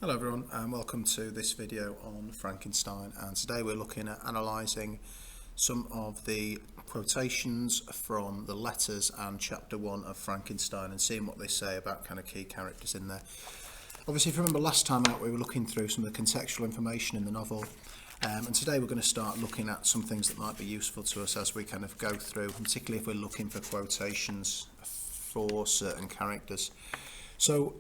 Hello everyone and welcome to this video on Frankenstein, and today we're looking at analysing some of the quotations from the letters and chapter 1 of Frankenstein and seeing what they say about kind of key characters in there. Obviously, if you remember last time out we were looking through some of the contextual information in the novel, and today we're going to start looking at some things that might be useful to us as we kind of go through, particularly if we're looking for quotations for certain characters. So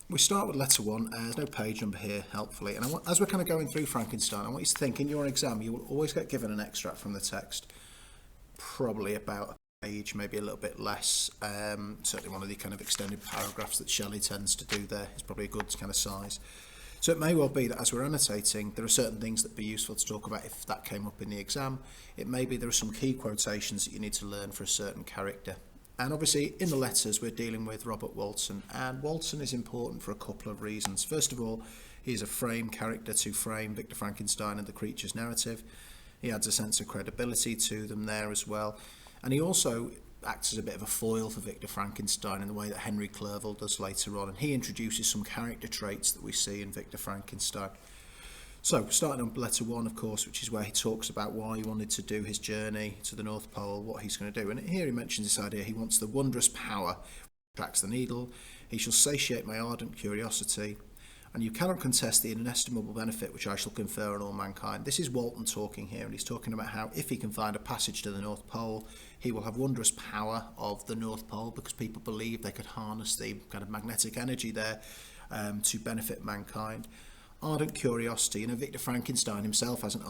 we start with letter 1. There's no page number here, helpfully. And as we're kind of going through Frankenstein, I want you to think in your exam, you will always get given an extract from the text, probably about a page, maybe a little bit less. Certainly one of the kind of extended paragraphs that Shelley tends to do there is probably a good kind of size. So it may well be that as we're annotating, there are certain things that would be useful to talk about if that came up in the exam. It may be there are some key quotations that you need to learn for a certain character. And obviously in the letters we're dealing with Robert Walton, and Walton is important for a couple of reasons. First of all, he is a frame character to frame Victor Frankenstein and the creature's narrative. He adds a sense of credibility to them there as well, and he also acts as a bit of a foil for Victor Frankenstein in the way that Henry Clerval does later on, and he introduces some character traits that we see in Victor Frankenstein. So, starting on letter 1, of course, which is where he talks about why he wanted to do his journey to the North Pole, what he's going to do. And here he mentions this idea: he wants the wondrous power which attracts the needle. He shall satiate my ardent curiosity, and you cannot contest the inestimable benefit which I shall confer on all mankind. This is Walton talking here, and he's talking about how if he can find a passage to the North Pole, he will have wondrous power of the North Pole, because people believe they could harness the kind of magnetic energy there to benefit mankind. Ardent curiosity. Victor Frankenstein himself has an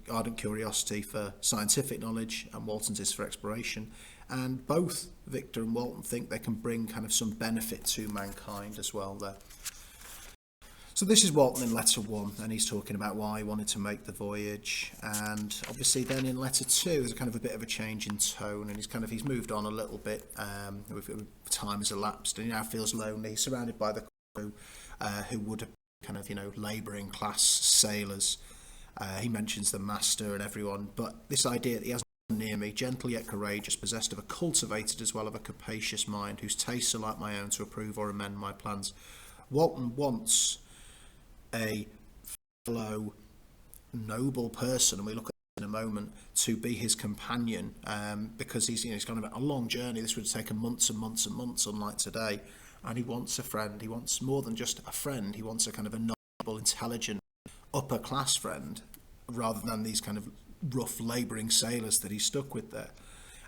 ardent curiosity for scientific knowledge, and Walton's is for exploration. And both Victor and Walton think they can bring kind of some benefit to mankind as well there. So this is Walton in letter 1, and he's talking about why he wanted to make the voyage. And obviously then in letter 2 there's a kind of a bit of a change in tone, and he's moved on a little bit. Time has elapsed and he now feels lonely. He's surrounded by the crew who would have kind of, labouring class sailors. He mentions the master and everyone, but this idea that he has no one near me, gentle yet courageous, possessed of a cultivated as well as a capacious mind, whose tastes are like my own to approve or amend my plans. Walton wants a fellow noble person, and we look at that in a moment, to be his companion, because he's gone about a long journey. This would have taken months and months and months, unlike today. And he wants a friend. He wants more than just a friend. He wants a kind of a knowledgeable, intelligent, upper class friend, rather than these kind of rough labouring sailors that he's stuck with there.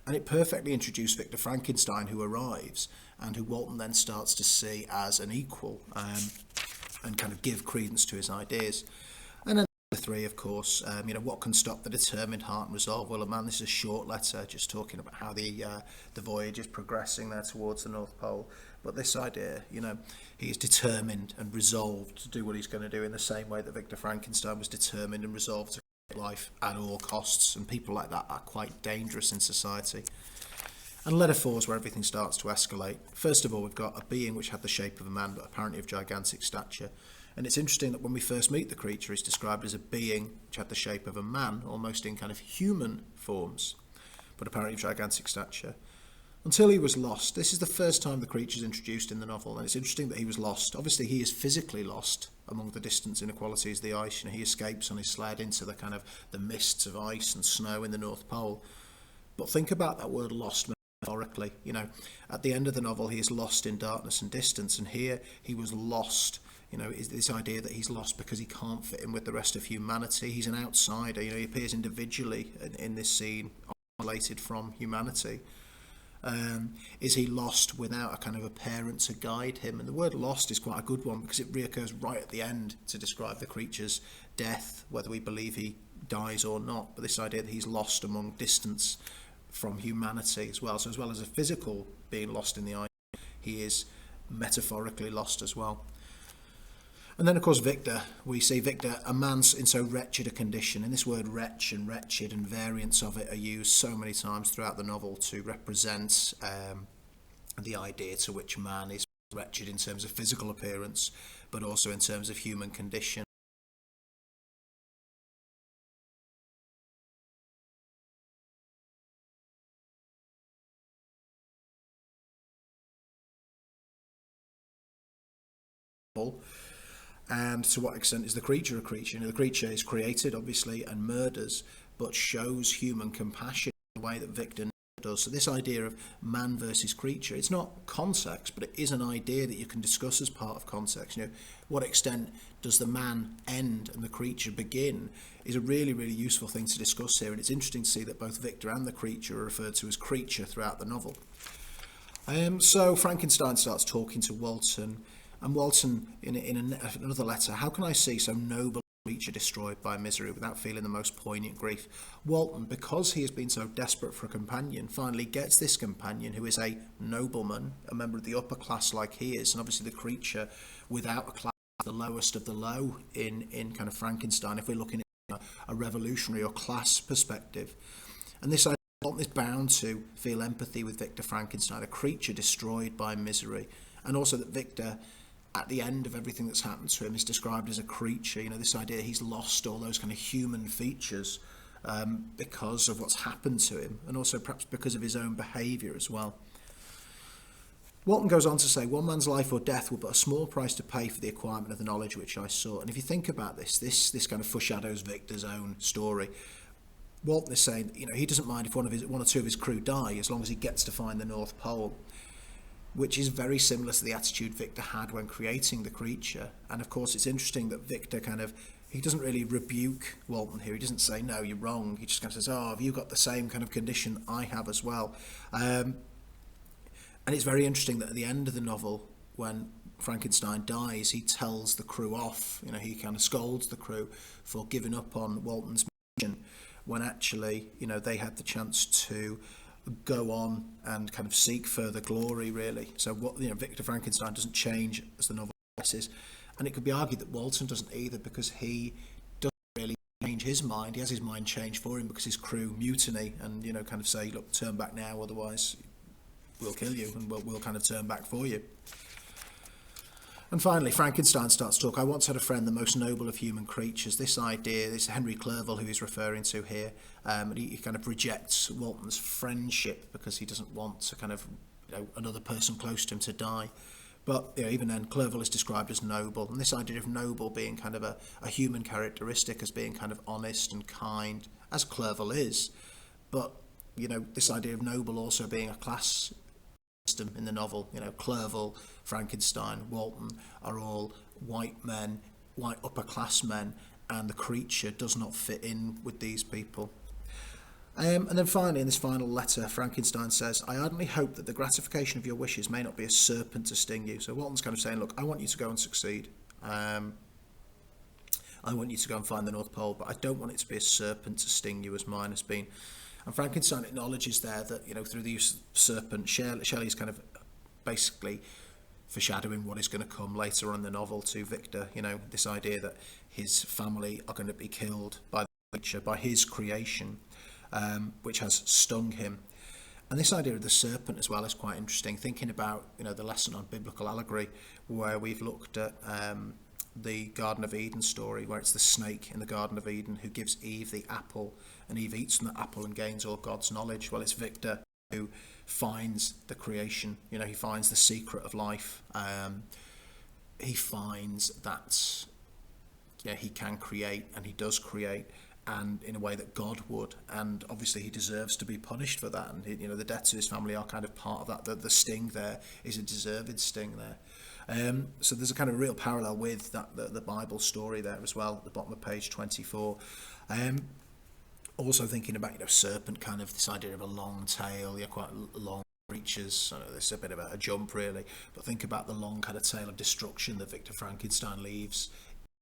And it perfectly introduced Victor Frankenstein, who arrives and who Walton then starts to see as an equal, and kind of give credence to his ideas. And then 3, of course, what can stop the determined heart and resolve? Well, this is a short letter just talking about how the voyage is progressing there towards the North Pole. But this idea, he is determined and resolved to do what he's going to do, in the same way that Victor Frankenstein was determined and resolved to create life at all costs. And people like that are quite dangerous in society. And letter 4 is where everything starts to escalate. First of all, we've got a being which had the shape of a man, but apparently of gigantic stature. And it's interesting that when we first meet the creature, he's described as a being which had the shape of a man, almost in kind of human forms, but apparently of gigantic stature, until he was lost. This is the first time the creature is introduced in the novel, and it's interesting that he was lost. Obviously, he is physically lost among the distance inequalities of the ice. He escapes on his sled into the kind of the mists of ice and snow in the North Pole. But think about that word lost metaphorically. At the end of the novel, he is lost in darkness and distance, and here he was lost. Is this idea that he's lost because he can't fit in with the rest of humanity. He's an outsider. He appears individually in this scene, isolated from humanity. Is he lost without a kind of a parent to guide him? And the word lost is quite a good one, because it reoccurs right at the end to describe the creature's death, whether we believe he dies or not. But this idea that he's lost among distance from humanity as well. So as well as a physical being lost in the eye, he is metaphorically lost as well. And then, of course, Victor. We see Victor, a man in so wretched a condition. And this word wretch and wretched and variants of it are used so many times throughout the novel to represent the idea to which man is wretched in terms of physical appearance, but also in terms of human condition. And to what extent is the creature a creature? The creature is created, obviously, and murders, but shows human compassion in the way that Victor does. So this idea of man versus creature, it's not context, but it is an idea that you can discuss as part of context. What extent does the man end and the creature begin is a really, really useful thing to discuss here. And it's interesting to see that both Victor and the creature are referred to as creature throughout the novel. So Frankenstein starts talking to Walton, and Walton, in another letter, how can I see so noble a creature destroyed by misery without feeling the most poignant grief? Walton, because he has been so desperate for a companion, finally gets this companion who is a nobleman, a member of the upper class like he is, and obviously the creature without a class, the lowest of the low in kind of Frankenstein, if we're looking at a revolutionary or class perspective. And this idea, Walton is bound to feel empathy with Victor Frankenstein, a creature destroyed by misery, and also that Victor, at the end of everything that's happened to him, is described as a creature. This idea he's lost all those kind of human features because of what's happened to him, and also perhaps because of his own behaviour as well. Walton goes on to say, one man's life or death were but a small price to pay for the acquirement of the knowledge which I sought. And if you think about this kind of foreshadows Victor's own story. Walton is saying, he doesn't mind if one or two of his crew die as long as he gets to find the North Pole, which is very similar to the attitude Victor had when creating the creature. And of course, it's interesting that Victor he doesn't really rebuke Walton here. He doesn't say, no, you're wrong. He just kind of says, oh, have you got the same kind of condition I have as well? And it's very interesting that at the end of the novel, when Frankenstein dies, he tells the crew off. He kind of scolds the crew for giving up on Walton's mission, when actually, they had the chance to go on and kind of seek further glory, really. So Victor Frankenstein doesn't change as the novel progresses, and it could be argued that Walton doesn't either, because he doesn't really change his mind. He has his mind changed for him because his crew mutiny and kind of say, look, turn back now, otherwise we'll kill you, and we'll kind of turn back for you. And finally, Frankenstein starts to talk. I once had a friend, the most noble of human creatures. This idea, this Henry Clerval who he's referring to here, and he kind of rejects Walton's friendship because he doesn't want to kind of another person close to him to die. But even then, Clerval is described as noble, and this idea of noble being kind of a human characteristic, as being kind of honest and kind, as Clerval is. But this idea of noble also being a class system in the novel. Clerval, Frankenstein, Walton are all white men, white upper class men, and the creature does not fit in with these people. And then finally, in this final letter, Frankenstein says, I ardently hope that the gratification of your wishes may not be a serpent to sting you. So Walton's kind of saying, look, I want you to go and succeed. I want you to go and find the North Pole, but I don't want it to be a serpent to sting you as mine has been. And Frankenstein acknowledges there that, through the use of serpent, Shelley's kind of basically foreshadowing what is going to come later on in the novel to Victor. This idea that his family are going to be killed by the creature, by his creation, which has stung him. And this idea of the serpent as well is quite interesting, thinking about, the lesson on biblical allegory, where we've looked at the Garden of Eden story, where it's the snake in the Garden of Eden who gives Eve the apple, and Eve eats from the apple and gains all God's knowledge. Well, it's Victor who finds the creation. He finds the secret of life. He finds that he can create, and he does create, and in a way that God would, and obviously he deserves to be punished for that. And the deaths of his family are kind of part of that. The sting there is a deserved sting there. So there's a kind of real parallel with that the Bible story there as well, at the bottom of page 24. Also thinking about serpent, kind of this idea of a long tail, quite long creatures. So this is a bit of a jump really, but think about the long kind of tail of destruction that Victor Frankenstein leaves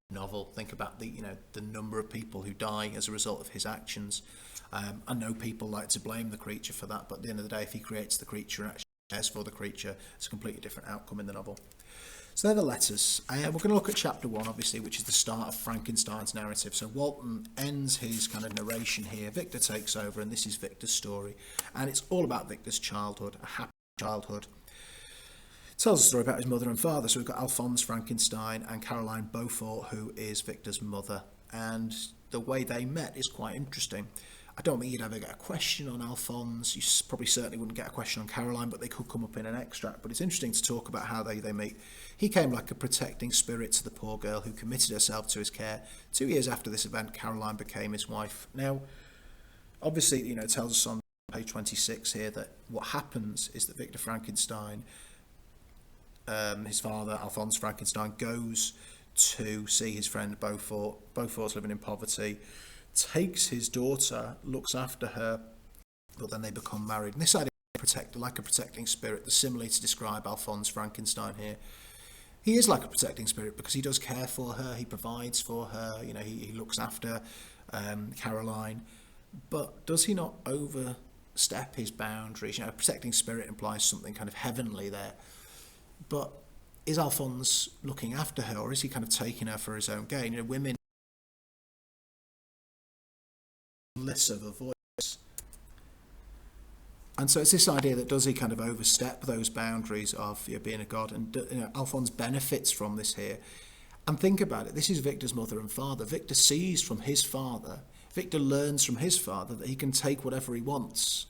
in the novel. Think about the number of people who die as a result of his actions. I know people like to blame the creature for that, but at the end of the day, if he creates the creature and actually cares for the creature, it's a completely different outcome in the novel. So they're the letters. We're going to look at chapter 1, obviously, which is the start of Frankenstein's narrative. So Walton ends his kind of narration here. Victor takes over, and this is Victor's story. And it's all about Victor's childhood, a happy childhood. It tells a story about his mother and father. So we've got Alphonse Frankenstein and Caroline Beaufort, who is Victor's mother. And the way they met is quite interesting. I don't think you'd ever get a question on Alphonse. You probably certainly wouldn't get a question on Caroline, but they could come up in an extract. But it's interesting to talk about how they meet. He came like a protecting spirit to the poor girl who committed herself to his care. 2 years after this event, Caroline became his wife. Now, obviously, it tells us on page 26 here that what happens is that Victor Frankenstein, his father, Alphonse Frankenstein, goes to see his friend Beaufort. Beaufort's living in poverty, takes his daughter, looks after her, but then they become married. And this idea of protector, like a protecting spirit, the simile to describe Alphonse Frankenstein here. He is like a protecting spirit because he does care for her, he provides for her, he looks after Caroline. But does he not overstep his boundaries? A protecting spirit implies something kind of heavenly there. But is Alphonse looking after her, or is he kind of taking her for his own gain? Women less of a voice. And so it's this idea that does he kind of overstep those boundaries of being a god? And Alphonse benefits from this here. And think about it, this is Victor's mother and father. Victor sees from his father, Victor learns from his father that he can take whatever he wants.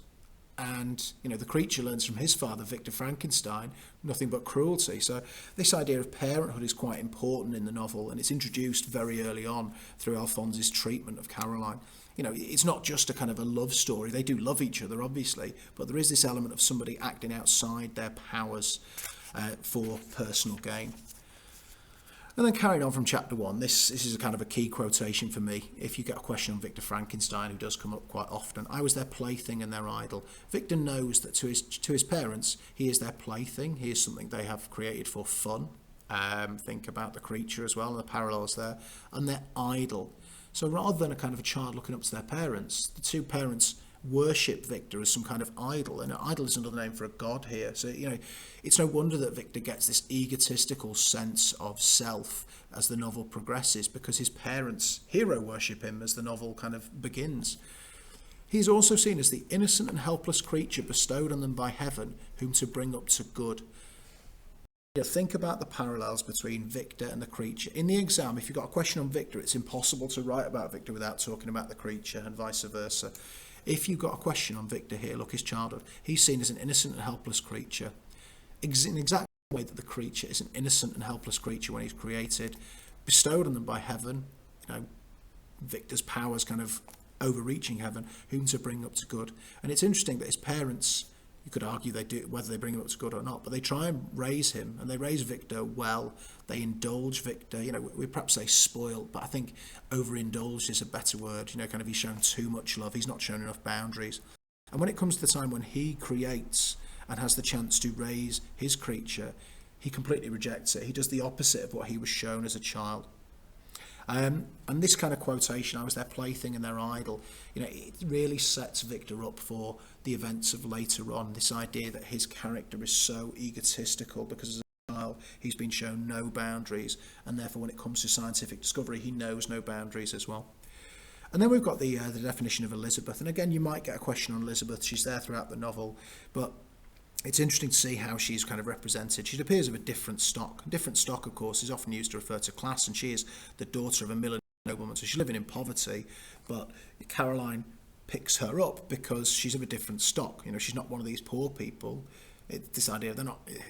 And, the creature learns from his father, Victor Frankenstein, nothing but cruelty. So this idea of parenthood is quite important in the novel, and it's introduced very early on through Alphonse's treatment of Caroline. It's not just a kind of a love story. They do love each other, obviously, but there is this element of somebody acting outside their powers for personal gain. And then carrying on from chapter 1, this is a kind of a key quotation for me. If you get a question on Victor Frankenstein, who does come up quite often, I was their plaything and their idol. Victor knows that to his parents, he is their plaything. He is something they have created for fun. Think about the creature as well, and the parallels there. And their idol. So rather than a kind of a child looking up to their parents, the two parents worship Victor as some kind of idol, and an idol is another name for a god here. So it's no wonder that Victor gets this egotistical sense of self as the novel progresses, because his parents hero worship him as the novel kind of begins. He is also seen as the innocent and helpless creature bestowed on them by heaven, whom to bring up to good. Think about the parallels between Victor and the creature. In the exam, if you've got a question on Victor, it's impossible to write about Victor without talking about the creature, and vice versa. If you've got a question on Victor here, look, his childhood, he's seen as an innocent and helpless creature. In exactly the way that the creature is an innocent and helpless creature when he's created, bestowed on them by heaven, Victor's powers kind of overreaching heaven, whom to bring up to good. And it's interesting that his parents, you could argue they do whether they bring him up to good or not, but they try and raise him, and they raise Victor well. They indulge Victor. We perhaps say spoiled, but I think overindulged is a better word. Kind of he's shown too much love. He's not shown enough boundaries. And when it comes to the time when he creates and has the chance to raise his creature, he completely rejects it. He does the opposite of what he was shown as a child. And this kind of quotation, I was their plaything and their idol, it really sets Victor up for the events of later on. This idea that his character is so egotistical because as a child he's been shown no boundaries, and therefore when it comes to scientific discovery he knows no boundaries as well. And then we've got the definition of Elizabeth, and again you might get a question on Elizabeth. She's there throughout the novel, but it's interesting to see how she's kind of represented. She appears of a different stock. Different stock, of course, is often used to refer to class, and she is the daughter of a miller nobleman, so she's living in poverty, but Caroline picks her up because she's of a different stock. She's not one of these poor people. This idea,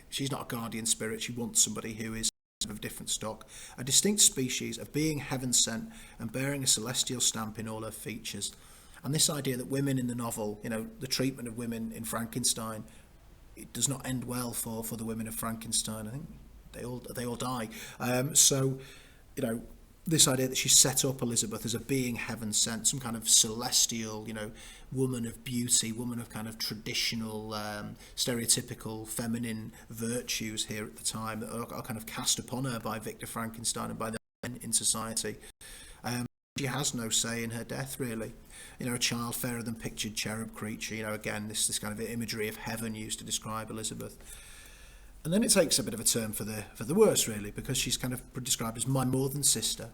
she's not a guardian spirit. She wants somebody who is of a different stock, a distinct species, a being heaven sent and bearing a celestial stamp in all her features. And this idea that women in the novel, the treatment of women in Frankenstein, it does not end well for the women of Frankenstein. I think they all die. This idea that she set up Elizabeth as a being heaven sent, some kind of celestial, woman of beauty, woman of kind of traditional, stereotypical feminine virtues here at the time that are kind of cast upon her by Victor Frankenstein and by the men in society. She has no say in her death, really. A child fairer than pictured cherub creature. Again, this kind of imagery of heaven used to describe Elizabeth. And then it takes a bit of a turn for the worse, really, because she's kind of described as my more than sister.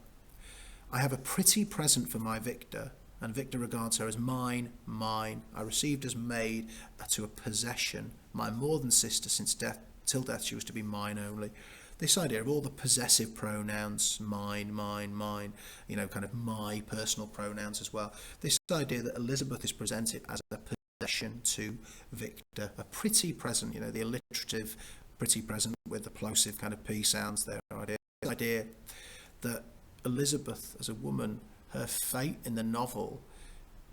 I have a pretty present for my Victor, and Victor regards her as mine. I received as maid to a possession, my more than sister, since death, till death she was to be mine only. this idea of all the possessive pronouns, mine, mine, kind of my personal pronouns as well. This idea that Elizabeth is presented as a possession to Victor, a pretty present, the alliterative pretty present with the plosive kind of P sounds there. The idea that Elizabeth as a woman, her fate in the novel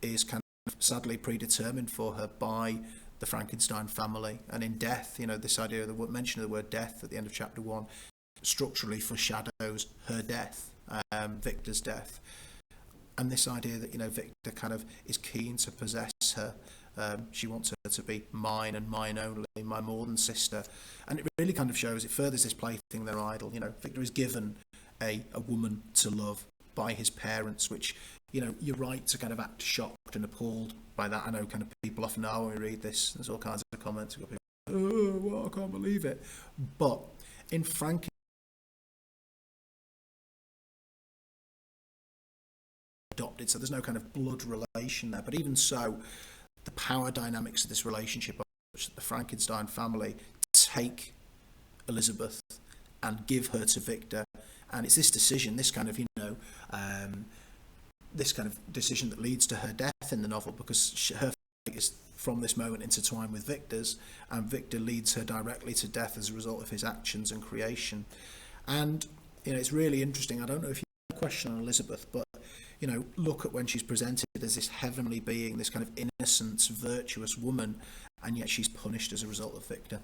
is kind of sadly predetermined for her by the Frankenstein family, and in death, this idea of the mention of the word death at the end of chapter 1 structurally foreshadows her death, Victor's death, and this idea that Victor kind of is keen to possess her. She wants her to be mine and mine only, my more than sister, and it really kind of shows, it furthers this plaything their idol. Victor is given a woman to love by his parents, which you're right to kind of act shocked and appalled by that. I know kind of people often are when we read this. There's all kinds of comments. We've got people, oh, well, I can't believe it. But in Frankenstein, adopted, so there's no kind of blood relation there. But even so, the power dynamics of this relationship are such that the Frankenstein family take Elizabeth and give her to Victor. And it's this decision, this kind of, this kind of decision that leads to her death in the novel, because her fate is from this moment intertwined with Victor's, and Victor leads her directly to death as a result of his actions and creation. And it's really interesting. I don't know if you have a question on Elizabeth, but look at when she's presented as this heavenly being, this kind of innocent, virtuous woman, and yet she's punished as a result of Victor.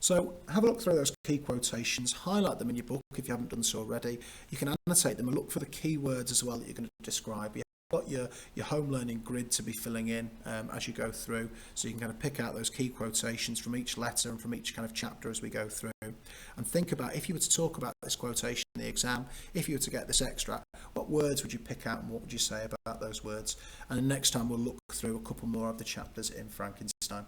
So have a look through those key quotations, highlight them in your book if you haven't done so already. You can annotate them and look for the key words as well that you're going to describe. You've got your home learning grid to be filling in as you go through, so you can kind of pick out those key quotations from each letter and from each kind of chapter as we go through. And think about, if you were to talk about this quotation in the exam, if you were to get this extract, what words would you pick out and what would you say about those words? And then next time we'll look through a couple more of the chapters in Frankenstein.